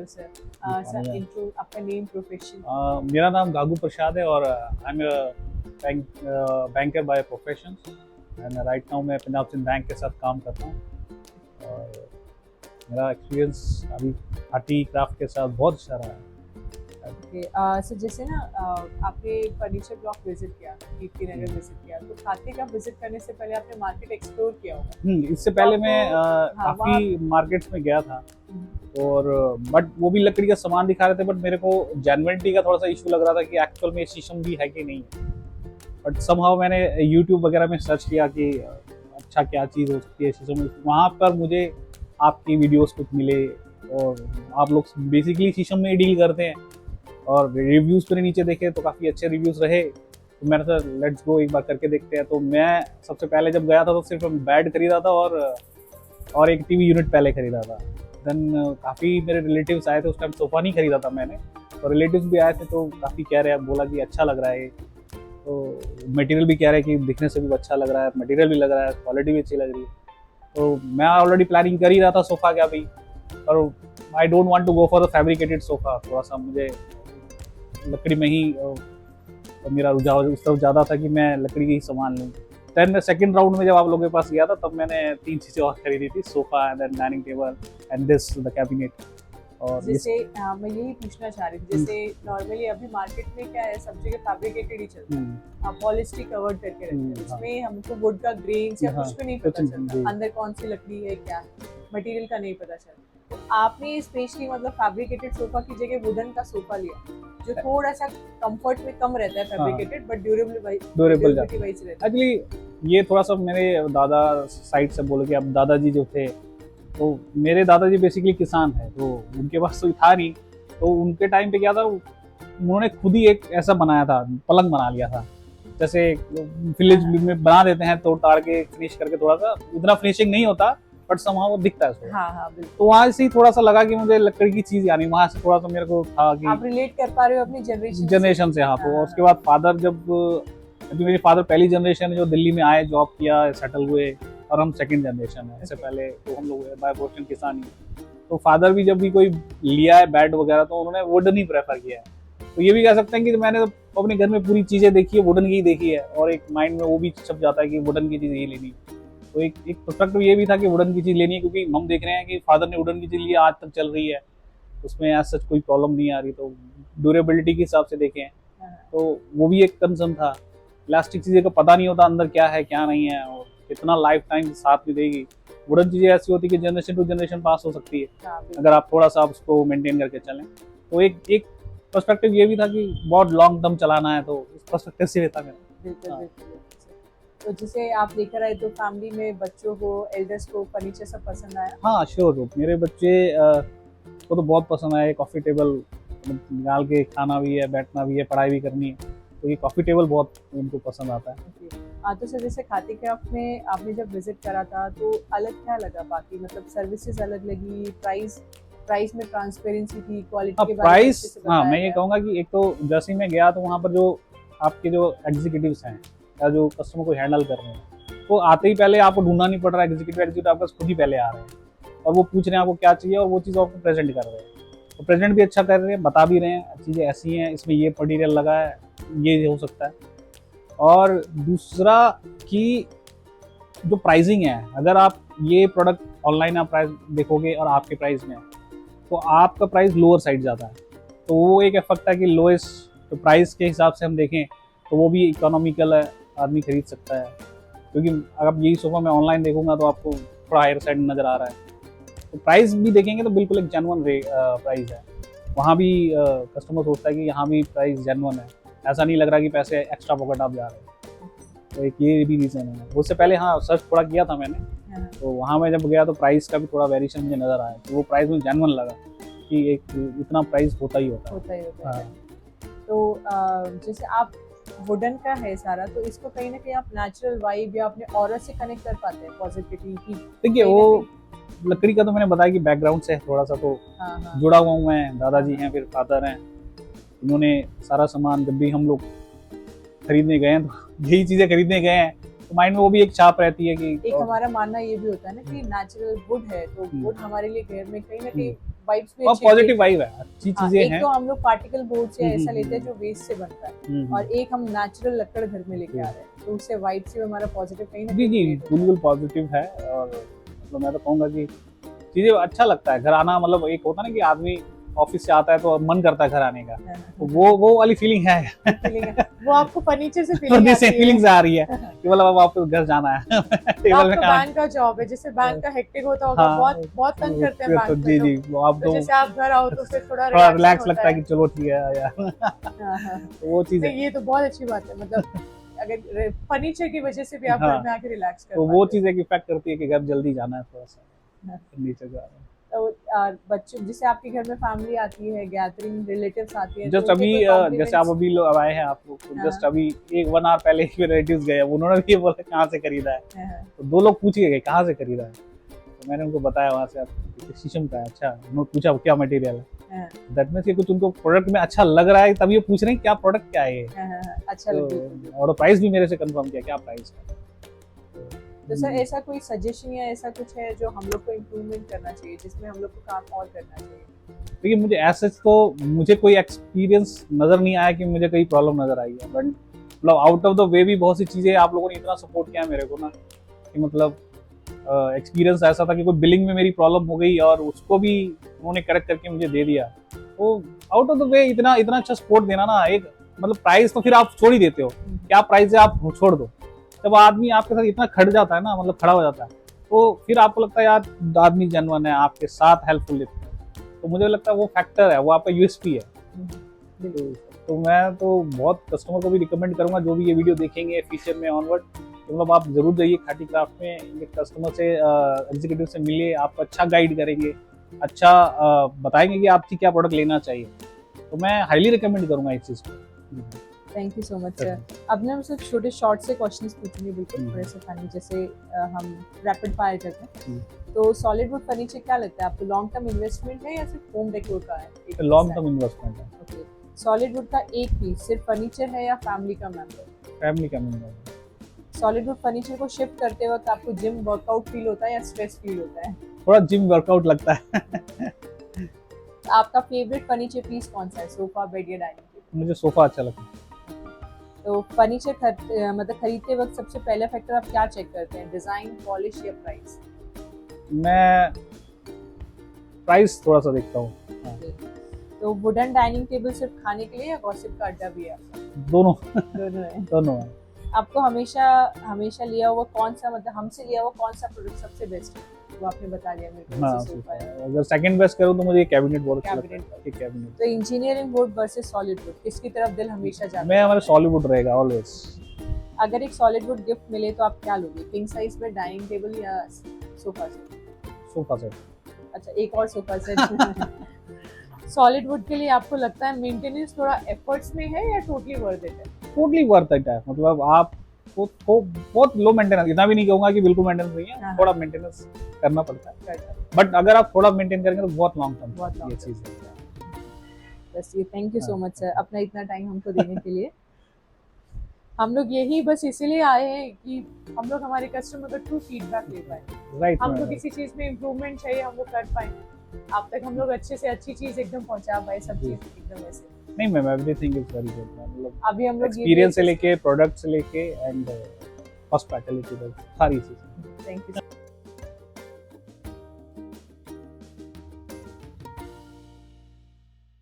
Sir. Sir intro, आपका name, profession. मेरा नाम गागू प्रसाद है और I am banker by profession and right now मैं पंजाब सिंध बैंक के साथ काम करता हूँ। और मेरा एक्सपीरियंस अभी आर्टी क्राफ्ट के साथ बहुत अच्छा रहा है। ओके सर, जैसे ना आपने फर्नीचर ब्लॉक विजिट किया, कीर्ति नगर विजिट किया, तो खाते का विजिट करने से पहले आपने मार्केट एक्सप्लोर किया होगा। इससे पहले मैं हाँ, काफ़ी मार्केट्स में गया था हम्म, और बट वो भी लकड़ी का सामान दिखा रहे थे, बट मेरे को जेन्युइनिटी का थोड़ा सा इशू लग रहा था कि एक्चुअल में शीशम भी है कि नहीं है। बट समहाउ मैंने यूट्यूब वगैरह में सर्च किया कि अच्छा क्या चीज़ हो सकती है शीशम। वहाँ पर मुझे आपकी वीडियोस कुछ मिले और आप लोग बेसिकली शीशम में ही डील करते हैं और रिव्यूज़ पर नीचे देखे तो काफ़ी अच्छे रिव्यूज़ रहे। तो मैंने सोचा लेट्स गो एक बार करके देखते हैं। तो मैं सबसे पहले जब गया था तो सिर्फ बेड खरीदा था और एक टीवी यूनिट पहले खरीदा था। देन काफ़ी मेरे रिलेटिव्स आए थे, उस टाइम सोफ़ा नहीं खरीदा था मैंने, तो रिलेटिव्स भी आए थे तो काफ़ी कह रहे हैं, बोला कि अच्छा लग रहा है। तो मटेरियल भी कह रहे हैं कि दिखने से भी अच्छा लग रहा है, मटेरियल भी लग रहा है, क्वालिटी भी अच्छी लग रही है। तो मैं ऑलरेडी प्लानिंग कर ही रहा था सोफ़ा का भी, पर I don't want to go for the fabricated sofa. थोड़ा सा मुझे लकड़ी में ही मेरा रुझाव उस तरफ ज़्यादा था कि मैं लकड़ी के ही सामान लूँ। देन मैं सेकंड राउंड में जब आप लोगों के पास गया था तब मैंने 3 चीज़ें और खरीदी थी, sofa and then dining table and this the cabinet. और जैसे मैं यही पूछना चाह रही थी, जैसे नॉर्मली अभी मार्केट में क्या है, सब जगह फैब्रिकेटेड ही चलता है, पॉलिस्टी कवर्ड करके रखते हैं, इसमें हमको वुड का ग्रेन्स या कुछ भी नहीं पता चलता, अंदर कौन सी लकड़ी है, क्या है, मटेरियल का नहीं पता चलता। तो आपने स्पेशली मतलब फैब्रिकेटेड सोफा की जगह वुडन का सोफा लिया, जो थोड़ा सा कंफर्ट में कम रहता है फैब्रिकेटेड, बट ड्यूरेबिलिटी वाइज रहता है। एक्चुअली ये थोड़ा सा मेरे दादा साइड से बोले कि अब दादाजी जो थे, तो मेरे दादाजी बेसिकली किसान है, तो उनके पास तो था नहीं। तो उनके टाइम पे क्या था, उन्होंने खुद ही एक ऐसा बनाया था, पलंग बना लिया था। जैसे विलेज में बना देते हैं तोड़ ताड़ के फिनिश करके, थोड़ा सा उतना फिनिशिंग नहीं होता बट समहाउ वो दिखता है उसको। हाँ हाँ बिल्कुल। तो वहाँ से ही थोड़ा सा लगा कि मुझे लकड़ी की चीज, यानी वहाँ से थोड़ा सा मेरे को था कि आप रिलेट कर पा रहे हो अपनी जनरेशन से। हाँ, तो उसके बाद फादर जब अभी मेरे फादर पहली जनरेशन है जो दिल्ली में आए, जॉब किया, सेटल हुए, और हम सेकंड जनरेशन है। इससे पहले तो हम लोग बाय प्रोफेशन किसान ही। तो फादर भी जब भी कोई लिया है बेड वगैरह तो उन्होंने वुडन ही प्रेफर किया है। तो ये भी कह सकते हैं कि मैंने तो अपने घर में पूरी चीज़ें देखी है, वुडन की ही देखी है, और एक माइंड में वो भी छप जाता है कि वुडन की चीज़ ही लेनी। तो एक पर्सपेक्टिव ये भी था कि वुडन की चीज़ लेनी है, क्योंकि हम देख रहे हैं कि फादर ने वुडन की चीज़ ली, आज तक चल रही है, उसमें एज सच कोई प्रॉब्लम नहीं आ रही। तो ड्यूरेबिलिटी के हिसाब से देखें तो वो भी एक कंसर्न था। प्लास्टिक चीज़ें का पता नहीं होता अंदर क्या है क्या नहीं है और कितना लाइफ टाइम साथ में देगी। वुडन चीज़ें ऐसी होती है कि जनरेशन टू जनरेशन पास हो सकती है अगर आप थोड़ा सा उसको मेंटेन करके चलें। तो एक पर्सपेक्टिव ये भी था कि बहुत लॉन्ग टर्म चलाना है, तो उस पर्सपेक्टिव से था मेरा। बिल्कुल। तो जैसे आप लेकर आए तो फैमिली में बच्चों को, एल्डर्स को फर्नीचर सब पसंद आया? हाँ श्योर, मेरे बच्चे को तो बहुत पसंद आया। कॉफ़ी टेबल निकाल के खाना भी है, बैठना भी है, पढ़ाई भी करनी है, तो ये कॉफ़ी टेबल बहुत उनको पसंद आता है। तो सर जैसे खाते क्राफ्ट में आपने जब विजिट करा था तो अलग क्या लगा? बाकी मतलब सर्विसेज अलग लगी, प्राइस में ट्रांसपेरेंसी थी, क्वालिटी के बारे में प्राइस, हाँ मैं ये कहूँगा कि एक तो जैसे ही मैं गया तो वहाँ पर जो आपके जो एग्जीक्यूटिव्स हैं या जो कस्टमर को हैंडल कर रहे हैं, तो आते ही पहले आपको ढूंढना नहीं पड़ रहा है, एग्जीक्यूटिव आपके खुद ही पहले आ रहे हैं और वो पूछ रहे हैं आपको क्या चाहिए और वो चीज़ आपको प्रेजेंट कर रहे हैं। तो प्रेजेंट भी अच्छा कर रहे हैं, बता भी रहे हैं चीज़ें ऐसी हैं, इसमें ये मटीरियल लगा है, ये हो सकता है। और दूसरा कि जो प्राइसिंग है, अगर आप ये प्रोडक्ट ऑनलाइन आप प्राइस देखोगे और आपके प्राइस में तो आपका प्राइस लोअर साइड जाता है, तो वो एक इफेक्ट है कि लोएस्ट तो प्राइस के हिसाब से हम देखें तो वो भी इकोनॉमिकल है, आदमी खरीद सकता है। क्योंकि अगर आप यही सोफा मैं ऑनलाइन देखूंगा तो आपको थोड़ा हायर साइड नज़र आ रहा है, तो प्राइस भी देखेंगे तो बिल्कुल एक जेन्युइन प्राइस है। वहाँ भी कस्टमर सोचता है कि यहाँ भी प्राइस जेन्युइन है, ऐसा नहीं लग रहा कि पैसे एक्स्ट्रा पॉकेट आप जा रहे हैं। तो एक ये भी रीज़न है। उससे पहले हाँ सर्च थोड़ा किया था मैंने, तो वहाँ मैं जब गया तो प्राइस का भी थोड़ा वेरिएशन मुझे नज़र आया, तो वो प्राइस मुझे जेन्युइन लगा कि एक इतना प्राइस होता ही होता है। तो जैसे आप वुडन का है सारा, तो इसको कहीं ना कहीं आप नेचुरल वाइब या अपने ऑरा से कनेक्ट कर पाते हैं, पॉजिटिविटी की? देखिए वो लकड़ी का तो मैंने बताया कि बैकग्राउंड से थोड़ा सा तो जुड़ा हुआ हूँ मैं। दादाजी हैं, फिर फादर हैं, इन्होंने सारा सामान जब भी हम लोग खरीदने गए हैं तो यही चीज़ें खरीदने गए हैं, तो माइंड में वो भी एक छाप रहती है कि एक हमारा मानना ये भी होता है ना कि नेचुरल वुड है, तो वुड हमारे लिए घर में कहीं ना कहीं वाइब्स भी और अच्छी पॉजिटिव वाइब है, अच्छी हाँ, चीजें एक हैं। तो हम लोग पार्टिकल बोर्ड से ऐसा हम्म, लेते हैं जो वेस्ट से बनता है, हम्म, और एक हम नेचुरल लकड़ घर में लेके आ रहे हैं, तो उससे वाइब से हमारा पॉजिटिव कहीं ना जी कहीं जी create होता है। बिल्कुल पॉजिटिव है। और मतलब मैं तो कहूँगा कि चीजें अच्छा लगता है घर आना, मतलब एक होता है ना कि आदमी ऑफिस से आता है तो मन करता है घर आने का, तो वो वाली फीलिंग है। फीलिंग है, वो आपको फर्नीचर से और फीलिंग जैसे आती है। फीलिंग्स आ रही है कि मतलब अब वापस घर जाना है टेबल में आपका खाना। बैंक का जॉब है, जैसे बैंक का हेक्टिक होता होगा, हाँ, बहुत बहुत तंग करते हैं तो बैंक जी में, जी वो आप तो तो जैसे आप घर आओ तो फिर थोड़ा थोड़ा रिलैक्सिंग रिलैक्स होता लगता है है। कि चलो ठीक है यार। हाँ, हाँ। तो वो चीज है। नहीं, ये तो बहुत अच्छी बात है, मतलब अगर फर्नीचर की वजह से भी आप घर हाँ, में आके रिलैक्स कर तो वो पाते चीज है कि इफेक्ट करती है कि घर जल्दी जाना है थोड़ा सा हो। नीचे जा रहा है। तो बच्चों, जैसे आपके घर में फैमिली आती है, गैदरिंग रिलेटिव्स आती है, तो जस्ट उनके अभी कोई जैसे आप कॉम्प्लीमेंट्स? अभी लोग आए हैं आप लोग, तो हाँ, जस्ट अभी एक 1 आवर पहले ही रिलेटिव्स गए, उन्होंने भी ये बोला कहाँ से खरीदा है, हाँ, तो 2 लोग पूछ के गए कहाँ से खरीदा है, तो मैंने उनको बताया वहाँ से आप शीशम का है। अच्छा, उन्होंने पूछा क्या मटेरियल है, हाँ, दैट मीन्स कि कुछ उनको प्रोडक्ट में अच्छा लग रहा है तब ये पूछ रहे हैं क्या प्रोडक्ट क्या है ये। हाँ, हाँ, अच्छा लगे। तो और प्राइस भी मेरे से कंफर्म किया क्या प्राइस है। तो सर ऐसा कोई सजेशन या ऐसा कुछ है जो हम लोग को इम्प्रूवमेंट करना चाहिए, जिसमें हम लोग को काम और करना चाहिए? देखिए मुझे ऐसे तो मुझे कोई एक्सपीरियंस नजर नहीं आया कि मुझे कोई प्रॉब्लम नजर आई है, बट मतलब आउट ऑफ द वे भी बहुत सी चीजें आप लोगों ने इतना सपोर्ट किया है मेरे को ना कि मतलब एक्सपीरियंस ऐसा था कि कोई बिलिंग में मेरी प्रॉब्लम हो गई और उसको भी उन्होंने करेक्ट करके मुझे दे दिया। तो आउट ऑफ द वे इतना इतना अच्छा सपोर्ट देना ना, एक मतलब प्राइस तो फिर आप छोड़ ही देते हो, क्या प्राइस है आप छोड़ दो। जब आदमी आपके साथ इतना खड़ जाता है ना, मतलब खड़ा हो जाता है, तो फिर आपको लगता है यार आदमी जेन्युइन है, आपके साथ हेल्पफुल है, तो मुझे लगता है वो फैक्टर है, वो आपका यूएसपी है। तो मैं तो बहुत कस्टमर को भी रिकमेंड करूंगा जो भी ये वीडियो देखेंगे फ्यूचर में ऑनवर्ड, तो मतलब आप जरूर जाइए खाटी क्राफ्ट में, कस्टमर से एग्जीक्यूटिव से मिलिए, आपको अच्छा गाइड करेंगे, अच्छा बताएंगे कि आपकी क्या प्रोडक्ट लेना चाहिए, तो मैं हाईली रिकमेंड करूंगा इस चीज़ को। Thank you so much sir. अब ना मुझसे छोटे शॉर्ट से क्वेश्चंस पूछूंगी, बिल्कुल थोड़े से फनी, जैसे हम रैपिड फायर करते हैं। तो सॉलिड वुड फर्नीचर क्या लगता है आपको, लॉन्ग टर्म इन्वेस्टमेंट है या सिर्फ होम डेकोर का है? लॉन्ग टर्म इन्वेस्टमेंट है। ओके, सॉलिड वुड का एक पीस सिर्फ फर्नीचर है या फैमिली का मेंबर? फैमिली का मेंबर। सॉलिड वुड फर्नीचर को शिफ्ट करते वक्त आपको जिम वर्कआउट फील होता है या स्ट्रेस फील होता है? थोड़ा जिम वर्कआउट लगता है। आपका फेवरेट फर्नीचर पीस कौन सा है, सोफा, बेड या डाइनिंग टेबल? मुझे सोफा अच्छा लगता है। तो फर्नीचर मतलब खरीदते वक्त सबसे पहला फैक्टर आप क्या चेक करते हैं, डिजाइन, पॉलिश या प्राइस? मैं प्राइस थोड़ा सा देखता हूँ। तो वुडन डाइनिंग टेबल सिर्फ खाने के लिए या गॉसिप का अड्डा भी है आपका? दोनों दोनों है। दोनों है। आपको हमेशा हमेशा लिया हुआ कौन सा, मतलब हमसे लिया हुआ कौन सा प्रोडक्ट सबसे बेस्ट है? वो आपने बता दिया मेरे को, हाँ, जैसे सोफा है। अगर सेकंड बेस्ट करूँ तो मुझे कैबिनेट बहुत अच्छा लगता कैबिनेट। है। कैबिनेट। तो engineering wood versus solid wood, किसकी तरफ दिल हमेशा जाता मैं है? हमारे सॉलिवुड रहेगा ऑलवेज। अगर एक सॉलिड वुड गिफ्ट मिले तो आप क्या लोगे, किंग साइज में, डाइनिंग टेबल या सोफा सेट? Sofa set. अच्छा, एक और सोफा सेट। सॉलिड वुड के लिए आपको लगता है मेंटेनेंस थोड़ा एफर्ट्स में है या टोटली वर्थ इट है? टोटली वर्थ इट है, मतलब आप को बहुत लो मेंटेनेंस, इतना भी नहीं कहूंगा कि बिल्कुल मेंटेनेंस नहीं है, थोड़ा मेंटेनेंस करना पड़ता है, बट अगर आप थोड़ा मेंटेन करेंगे तो बहुत लॉन्ग टर्म ये चीज है। बस ये, thank you so much sir अपना इतना टाइम हमको देने के लिए। हम लोग यही बस इसीलिए आए हैं कि हम लोग हमारे कस्टमर का ट्रू फीडबैक ले पाए, राइट। हमको किसी चीज में इम्प्रूवमेंट चाहिए, हम वो कर पाए, आप तक हम लोग अच्छे से अच्छी चीज एकदम पहुंचा पाए, सब चीज एकदम ऐसे। नहीं ma'am, everything is very good, मतलब अभी हम लोग एक्सपीरियंस से लेके प्रोडक्ट से लेके एंड हॉस्पिटैलिटी तक सारी चीजें। Thank you.